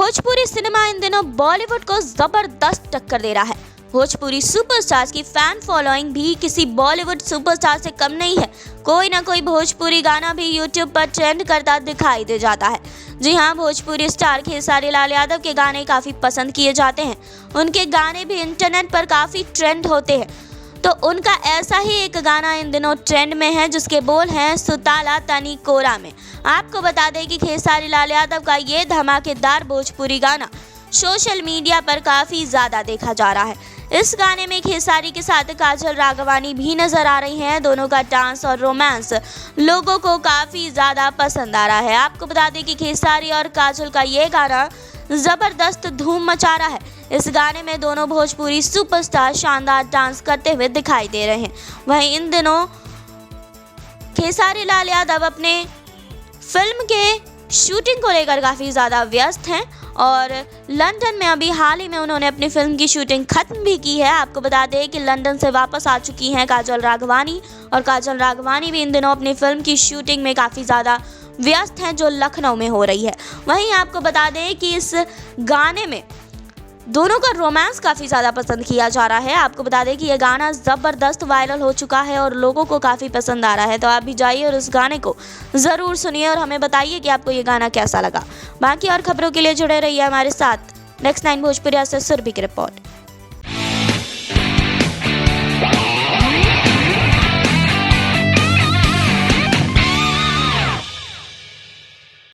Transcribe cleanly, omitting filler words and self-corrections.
Bhojpuri cinema इन दिनों बॉलीवुड को जबरदस्त टक्कर दे रहा है। भोजपुरी सुपरस्टार्स की फैन फॉलोइंग भी किसी बॉलीवुड सुपरस्टार से कम नहीं है। कोई ना कोई भोजपुरी गाना भी यूट्यूब पर ट्रेंड करता दिखाई दे जाता है। जी हाँ, भोजपुरी स्टार खेसारी लाल यादव के गाने काफ़ी पसंद किए जाते हैं। उनके गाने भी इंटरनेट पर काफ़ी ट्रेंड होते हैं। तो उनका ऐसा ही एक गाना इन दिनों ट्रेंड में है जिसके बोल हैं सुताला तनी कोरा में। आपको बता दें कि खेसारी लाल यादव का ये धमाकेदार भोजपुरी गाना सोशल मीडिया पर काफ़ी ज़्यादा देखा जा रहा है। इस गाने में खेसारी के साथ काजल राघवानी भी नजर आ रही हैं। दोनों का डांस और रोमांस लोगों को काफ़ी ज़्यादा पसंद आ रहा है। आपको बता दें कि खेसारी और काजल का ये गाना ज़बरदस्त धूम मचा रहा है। इस गाने में दोनों भोजपुरी सुपरस्टार शानदार डांस करते हुए दिखाई दे रहे हैं। वहीं इन दिनों खेसारी लाल यादव अपने फिल्म के शूटिंग को लेकर काफ़ी ज़्यादा व्यस्त हैं और लंदन में अभी हाल ही में उन्होंने अपनी फिल्म की शूटिंग खत्म भी की है। आपको बता दें कि लंदन से वापस आ चुकी हैं काजल राघवानी, और काजल राघवानी भी इन दिनों अपनी फिल्म की शूटिंग में काफ़ी ज़्यादा व्यस्त हैं जो लखनऊ में हो रही है। वहीं आपको बता दें कि इस गाने में दोनों का रोमांस काफ़ी ज़्यादा पसंद किया जा रहा है। आपको बता दें कि यह गाना ज़बरदस्त वायरल हो चुका है और लोगों को काफ़ी पसंद आ रहा है। तो आप भी जाइए और उस गाने को ज़रूर सुनिए और हमें बताइए कि आपको ये गाना कैसा लगा। बाकी और खबरों के लिए जुड़े रहिए हमारे साथ। नेक्स्ट 9 भोजपुरिया से सुरभि की रिपोर्ट।